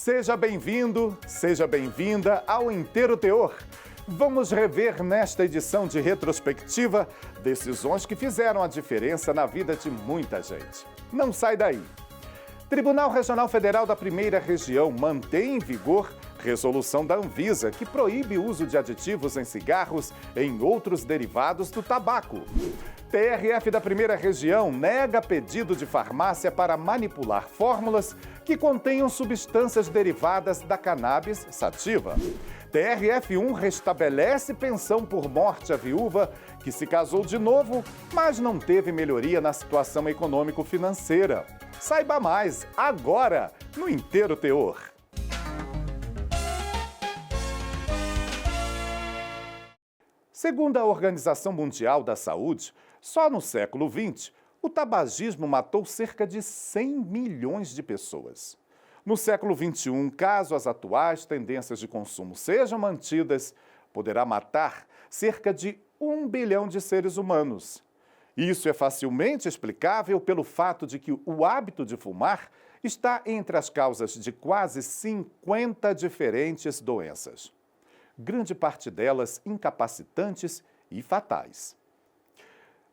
Seja bem-vindo, seja bem-vinda ao Inteiro Teor. Vamos rever nesta edição de retrospectiva decisões que fizeram a diferença na vida de muita gente. Não sai daí. Tribunal Regional Federal da Primeira Região mantém em vigor resolução da Anvisa que proíbe o uso de aditivos em cigarros e em outros derivados do tabaco. TRF da Primeira Região nega pedido de farmácia para manipular fórmulas que contenham substâncias derivadas da cannabis sativa. TRF1 restabelece pensão por morte à viúva que se casou de novo, mas não teve melhoria na situação econômico-financeira. Saiba mais agora no Inteiro Teor. Segundo a Organização Mundial da Saúde, só no século XX, o tabagismo matou cerca de 100 milhões de pessoas. No século XXI, caso as atuais tendências de consumo sejam mantidas, poderá matar cerca de 1 bilhão de seres humanos. Isso é facilmente explicável pelo fato de que o hábito de fumar está entre as causas de quase 50 diferentes doenças. Grande parte delas incapacitantes e fatais.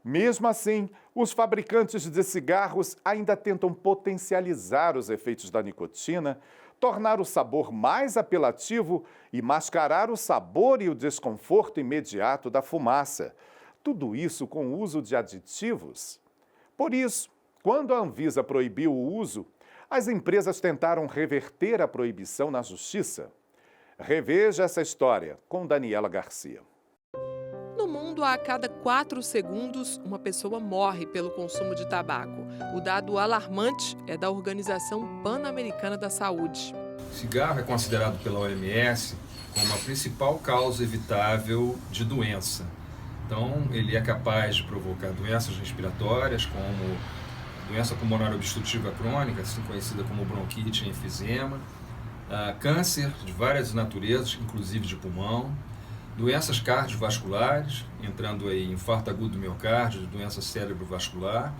Mesmo assim, os fabricantes de cigarros ainda tentam potencializar os efeitos da nicotina, tornar o sabor mais apelativo e mascarar o sabor e o desconforto imediato da fumaça. Tudo isso com o uso de aditivos. Por isso, quando a Anvisa proibiu o uso, as empresas tentaram reverter a proibição na justiça. Reveja essa história com Daniela Garcia. No mundo, a cada 4 segundos, uma pessoa morre pelo consumo de tabaco. O dado alarmante é da Organização Pan-Americana da Saúde. O cigarro é considerado pela OMS como a principal causa evitável de doença. Então, ele é capaz de provocar doenças respiratórias, como doença pulmonar obstrutiva crônica, assim conhecida como bronquite e enfisema, câncer de várias naturezas, inclusive de pulmão, doenças cardiovasculares, entrando aí infarto agudo do miocárdio, doença cerebrovascular,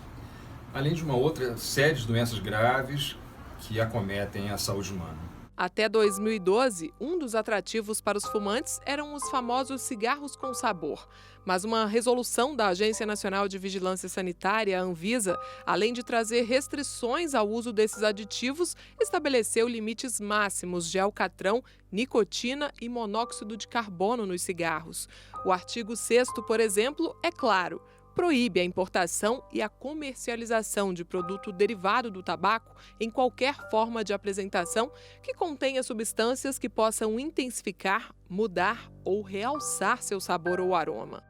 além de uma outra série de doenças graves que acometem a saúde humana. Até 2012, um dos atrativos para os fumantes eram os famosos cigarros com sabor. Mas uma resolução da Agência Nacional de Vigilância Sanitária, a Anvisa, além de trazer restrições ao uso desses aditivos, estabeleceu limites máximos de alcatrão, nicotina e monóxido de carbono nos cigarros. O artigo 6º, por exemplo, é claro: proíbe a importação e a comercialização de produto derivado do tabaco em qualquer forma de apresentação que contenha substâncias que possam intensificar, mudar ou realçar seu sabor ou aroma.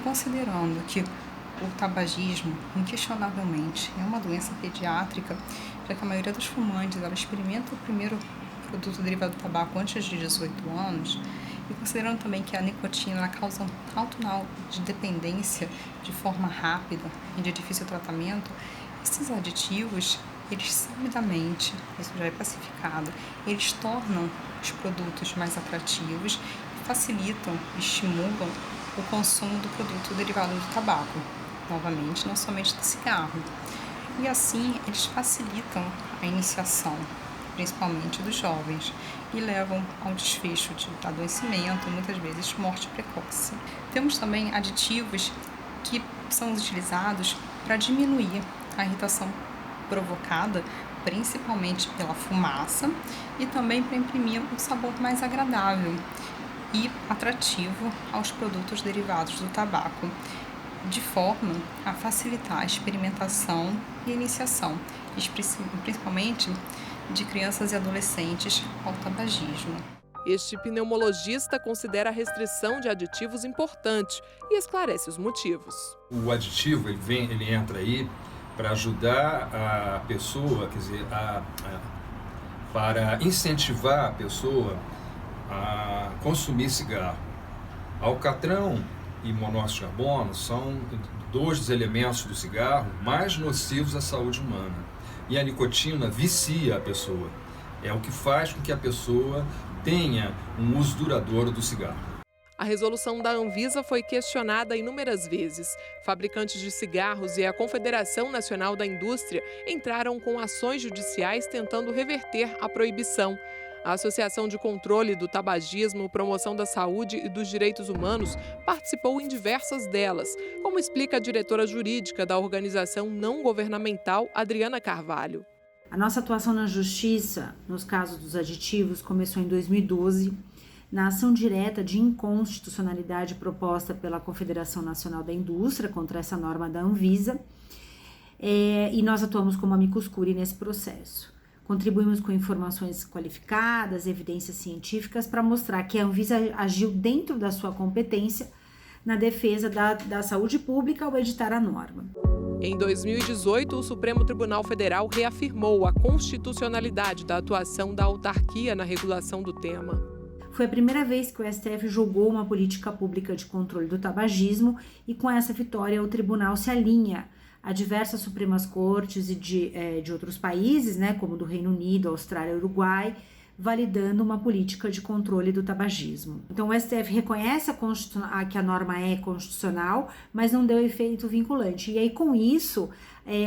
Considerando que o tabagismo, inquestionavelmente, é uma doença pediátrica, já que a maioria dos fumantes ela experimenta o primeiro produto derivado do tabaco antes de 18 anos, e considerando também que a nicotina ela causa um alto grau de dependência de forma rápida e de difícil tratamento, esses aditivos, eles sabidamente, isso já é pacificado, eles tornam os produtos mais atrativos, facilitam, estimulam o consumo do produto derivado do tabaco, novamente, não somente do cigarro. E assim, eles facilitam a iniciação, principalmente dos jovens, e levam ao desfecho de adoecimento, muitas vezes morte precoce. Temos também aditivos que são utilizados para diminuir a irritação provocada, principalmente pela fumaça, e também para imprimir um sabor mais agradável e atrativo aos produtos derivados do tabaco, de forma a facilitar a experimentação e iniciação, principalmente de crianças e adolescentes ao tabagismo. Este pneumologista considera a restrição de aditivos importante e esclarece os motivos. O aditivo ele entra aí para ajudar a pessoa, quer dizer, para incentivar a pessoa a consumir cigarro. Alcatrão e monóxido de carbono são 2 dos elementos do cigarro mais nocivos à saúde humana. E a nicotina vicia a pessoa. É o que faz com que a pessoa tenha um uso duradouro do cigarro. A resolução da Anvisa foi questionada inúmeras vezes. Fabricantes de cigarros e a Confederação Nacional da Indústria entraram com ações judiciais tentando reverter a proibição. A Associação de Controle do Tabagismo, Promoção da Saúde e dos Direitos Humanos participou em diversas delas, como explica a diretora jurídica da organização não governamental, Adriana Carvalho. A nossa atuação na Justiça, nos casos dos aditivos, começou em 2012, na ação direta de inconstitucionalidade proposta pela Confederação Nacional da Indústria contra essa norma da Anvisa, e nós atuamos como amicus curiae nesse processo. Contribuímos com informações qualificadas, evidências científicas para mostrar que a Anvisa agiu dentro da sua competência na defesa da saúde pública ao editar a norma. Em 2018, o Supremo Tribunal Federal reafirmou a constitucionalidade da atuação da autarquia na regulação do tema. Foi a primeira vez que o STF julgou uma política pública de controle do tabagismo e com essa vitória o tribunal se alinha a diversas Supremas Cortes e de outros países, como do Reino Unido, Austrália e Uruguai, validando uma política de controle do tabagismo. Então o STF reconhece que a norma é constitucional, mas não deu efeito vinculante. E aí com isso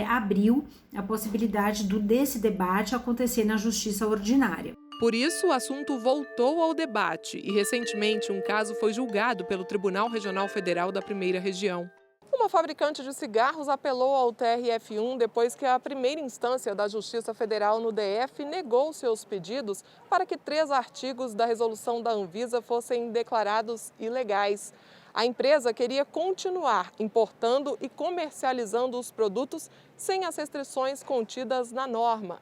abriu a possibilidade desse debate acontecer na Justiça Ordinária. Por isso, o assunto voltou ao debate e, recentemente, um caso foi julgado pelo Tribunal Regional Federal da Primeira Região. Uma fabricante de cigarros apelou ao TRF1 depois que a primeira instância da Justiça Federal no DF negou seus pedidos para que 3 artigos da resolução da Anvisa fossem declarados ilegais. A empresa queria continuar importando e comercializando os produtos sem as restrições contidas na norma.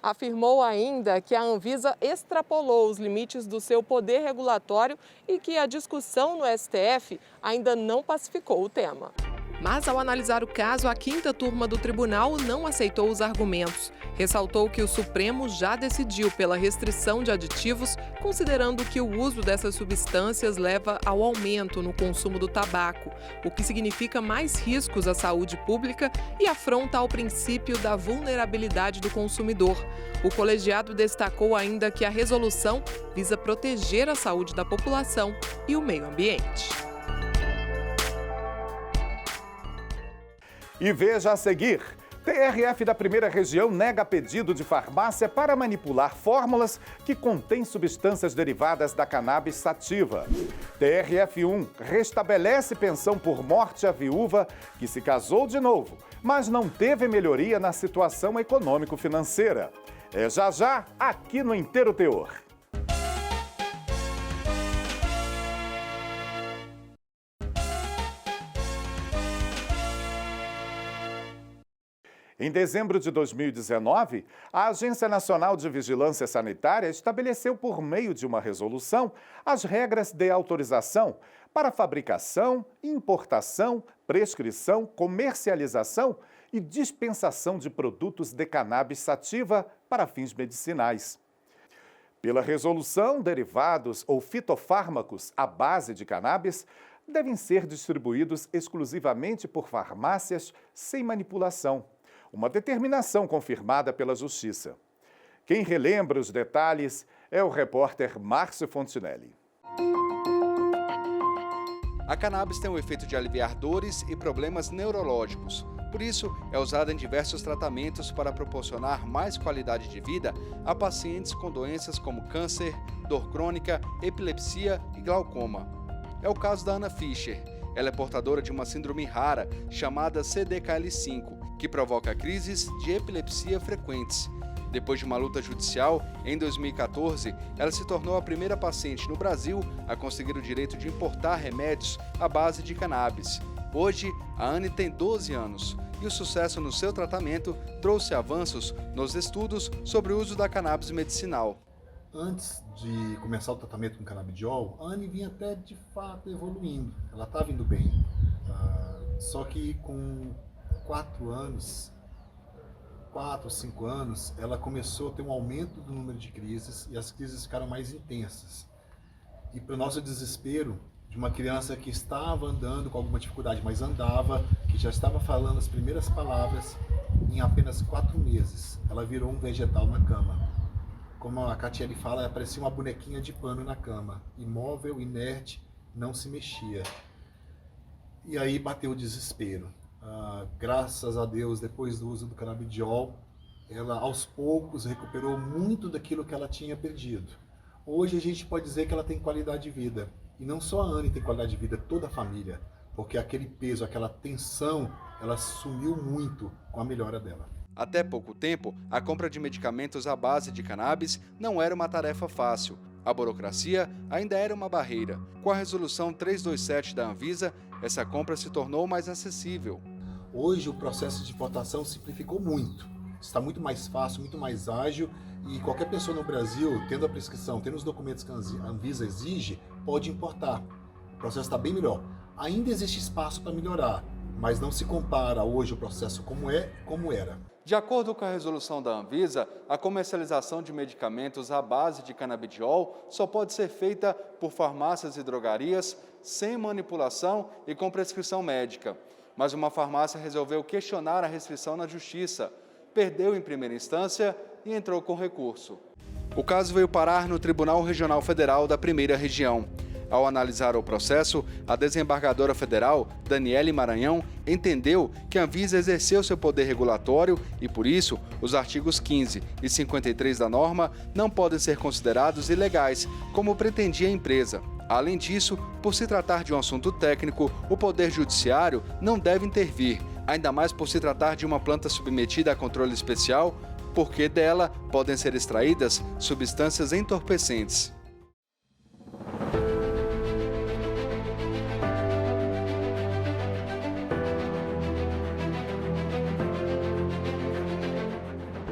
Afirmou ainda que a Anvisa extrapolou os limites do seu poder regulatório e que a discussão no STF ainda não pacificou o tema. Mas, ao analisar o caso, a 5ª turma do tribunal não aceitou os argumentos. Ressaltou que o Supremo já decidiu pela restrição de aditivos, considerando que o uso dessas substâncias leva ao aumento no consumo do tabaco, o que significa mais riscos à saúde pública e afronta ao princípio da vulnerabilidade do consumidor. O colegiado destacou ainda que a resolução visa proteger a saúde da população e o meio ambiente. E veja a seguir, TRF da Primeira Região nega pedido de farmácia para manipular fórmulas que contêm substâncias derivadas da cannabis sativa. TRF1 restabelece pensão por morte à viúva que se casou de novo, mas não teve melhoria na situação econômico-financeira. É já, aqui no Inteiro Teor. Em dezembro de 2019, a Agência Nacional de Vigilância Sanitária estabeleceu por meio de uma resolução as regras de autorização para fabricação, importação, prescrição, comercialização e dispensação de produtos de cannabis sativa para fins medicinais. Pela resolução, derivados ou fitofármacos à base de cannabis devem ser distribuídos exclusivamente por farmácias sem manipulação. Uma determinação confirmada pela Justiça. Quem relembra os detalhes é o repórter Márcio Fontinelli. A cannabis tem o efeito de aliviar dores e problemas neurológicos. Por isso, é usada em diversos tratamentos para proporcionar mais qualidade de vida a pacientes com doenças como câncer, dor crônica, epilepsia e glaucoma. É o caso da Ana Fischer. Ela é portadora de uma síndrome rara chamada CDKL5, que provoca crises de epilepsia frequentes. Depois de uma luta judicial, em 2014, ela se tornou a primeira paciente no Brasil a conseguir o direito de importar remédios à base de cannabis. Hoje, a Anne tem 12 anos e o sucesso no seu tratamento trouxe avanços nos estudos sobre o uso da cannabis medicinal. Antes de começar o tratamento com canabidiol, a Anne vinha até de fato evoluindo, ela estava indo bem. Só que com 4 ou 5 anos, ela começou a ter um aumento do número de crises e as crises ficaram mais intensas. E para o nosso desespero, de uma criança que estava andando com alguma dificuldade, mas andava, que já estava falando as primeiras palavras, em apenas 4 meses, ela virou um vegetal na cama. Como a Catiele fala, parecia uma bonequinha de pano na cama, imóvel, inerte, não se mexia. E aí bateu o desespero. Graças a Deus, depois do uso do canabidiol, ela aos poucos recuperou muito daquilo que ela tinha perdido. Hoje a gente pode dizer que ela tem qualidade de vida. E não só a Anne tem qualidade de vida, toda a família. Porque aquele peso, aquela tensão, ela sumiu muito com a melhora dela. Até pouco tempo, a compra de medicamentos à base de cannabis não era uma tarefa fácil. A burocracia ainda era uma barreira. Com a resolução 327 da Anvisa, essa compra se tornou mais acessível. Hoje o processo de importação simplificou muito. Está muito mais fácil, muito mais ágil e qualquer pessoa no Brasil, tendo a prescrição, tendo os documentos que a Anvisa exige, pode importar. O processo está bem melhor. Ainda existe espaço para melhorar, mas não se compara hoje o processo como era. De acordo com a resolução da Anvisa, a comercialização de medicamentos à base de canabidiol só pode ser feita por farmácias e drogarias, sem manipulação e com prescrição médica. Mas uma farmácia resolveu questionar a restrição na Justiça, perdeu em primeira instância e entrou com recurso. O caso veio parar no Tribunal Regional Federal da Primeira Região. Ao analisar o processo, a desembargadora federal, Daniele Maranhão, entendeu que a Anvisa exerceu seu poder regulatório e, por isso, os artigos 15 e 53 da norma não podem ser considerados ilegais, como pretendia a empresa. Além disso, por se tratar de um assunto técnico, o Poder Judiciário não deve intervir, ainda mais por se tratar de uma planta submetida a controle especial, porque dela podem ser extraídas substâncias entorpecentes.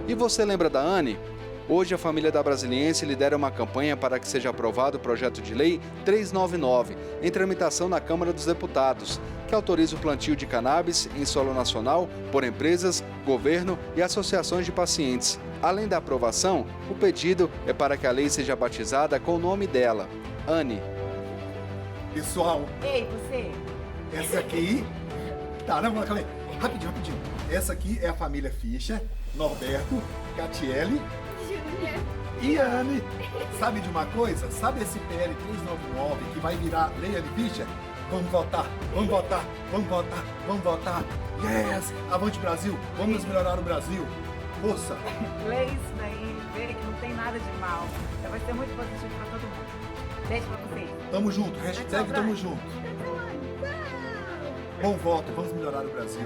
E você lembra da Anne? Hoje a família da Brasiliense lidera uma campanha para que seja aprovado o projeto de lei 399, em tramitação na Câmara dos Deputados, que autoriza o plantio de cannabis em solo nacional por empresas, governo e associações de pacientes. Além da aprovação, o pedido é para que a lei seja batizada com o nome dela, Anne. Pessoal, Ei, você? essa aqui... Tá, não, calma aí. Rapidinho. Essa aqui é a família Fischer, Norberto, Catiele e Anne. Sabe de uma coisa? Sabe esse PL 399 que vai virar lei Anne Fischer? Vamos votar. Yes! Avante Brasil! Vamos melhorar o Brasil! Força! Lê isso daí, vê que não tem nada de mal. Então vai ser muito positivo pra todo mundo. Beijo pra vocês. Tamo junto, hashtag tamo junto. Bom voto, vamos melhorar o Brasil.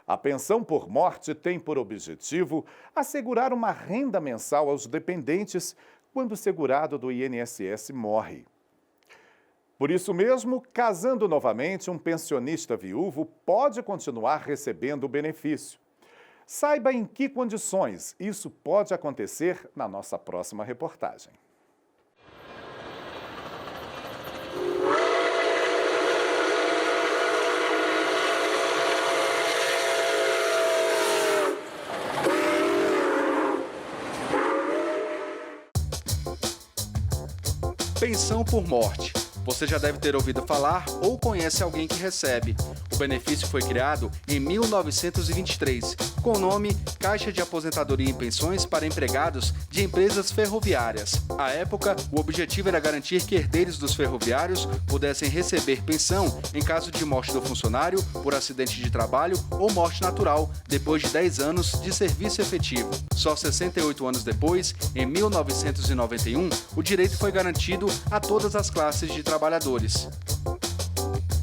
A pensão por morte tem por objetivo assegurar uma renda mensal aos dependentes quando o segurado do INSS morre. Por isso mesmo, casando novamente, um pensionista viúvo pode continuar recebendo o benefício. Saiba em que condições isso pode acontecer na nossa próxima reportagem. Pensão por morte. Você já deve ter ouvido falar ou conhece alguém que recebe. O benefício foi criado em 1923, com o nome Caixa de Aposentadoria e Pensões para Empregados de Empresas Ferroviárias. À época, o objetivo era garantir que herdeiros dos ferroviários pudessem receber pensão em caso de morte do funcionário por acidente de trabalho ou morte natural, depois de 10 anos de serviço efetivo. Só 68 anos depois, em 1991, o direito foi garantido a todas as classes de trabalhadores.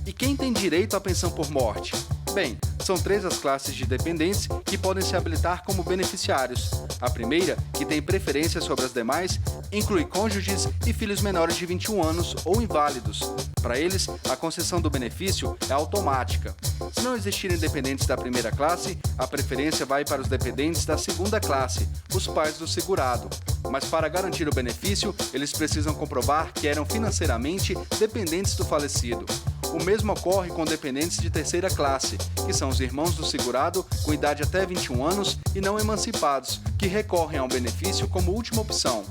E quem tem direito à pensão por morte? Bem, são 3 as classes de dependentes que podem se habilitar como beneficiários. A primeira, que tem preferência sobre as demais, inclui cônjuges e filhos menores de 21 anos ou inválidos. Para eles, a concessão do benefício é automática. Se não existirem dependentes da primeira classe, a preferência vai para os dependentes da segunda classe, os pais do segurado. Mas para garantir o benefício, eles precisam comprovar que eram financeiramente dependentes do falecido. O mesmo ocorre com dependentes de terceira classe, que são os irmãos do segurado com idade até 21 anos e não emancipados, que recorrem ao benefício como última opção.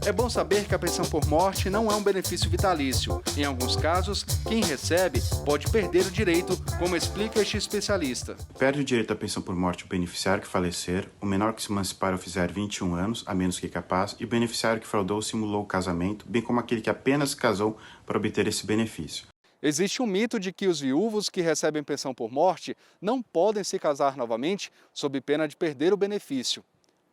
É bom saber que a pensão por morte não é um benefício vitalício. Em alguns casos, quem recebe pode perder o direito, como explica este especialista. Perde o direito à pensão por morte o beneficiário que falecer, o menor que se emancipar ou fizer 21 anos, a menos que capaz, e o beneficiário que fraudou ou simulou o casamento, bem como aquele que apenas casou para obter esse benefício. Existe um mito de que os viúvos que recebem pensão por morte não podem se casar novamente sob pena de perder o benefício.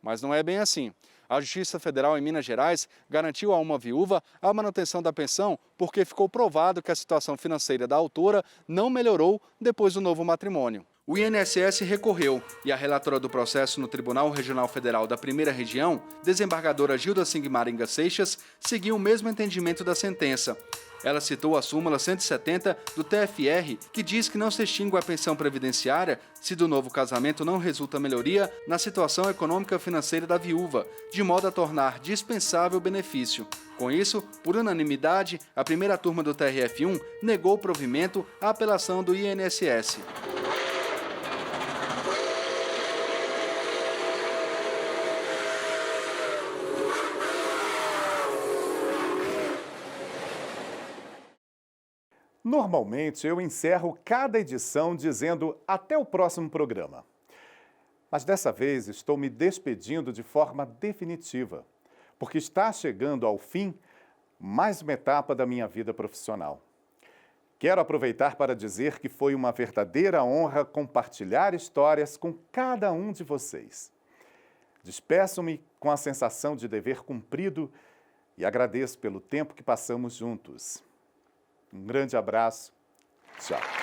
Mas não é bem assim. A Justiça Federal em Minas Gerais garantiu a uma viúva a manutenção da pensão porque ficou provado que a situação financeira da autora não melhorou depois do novo matrimônio. O INSS recorreu e a relatora do processo no Tribunal Regional Federal da Primeira Região, desembargadora Gilda Singmaringa Seixas, seguiu o mesmo entendimento da sentença. Ela citou a súmula 170 do TFR, que diz que não se extingue a pensão previdenciária se do novo casamento não resulta melhoria na situação econômica financeira da viúva, de modo a tornar dispensável o benefício. Com isso, por unanimidade, a primeira turma do TRF1 negou o provimento à apelação do INSS. Normalmente, eu encerro cada edição dizendo até o próximo programa. Mas dessa vez estou me despedindo de forma definitiva, porque está chegando ao fim mais uma etapa da minha vida profissional. Quero aproveitar para dizer que foi uma verdadeira honra compartilhar histórias com cada um de vocês. Despeço-me com a sensação de dever cumprido e agradeço pelo tempo que passamos juntos. Um grande abraço. Tchau.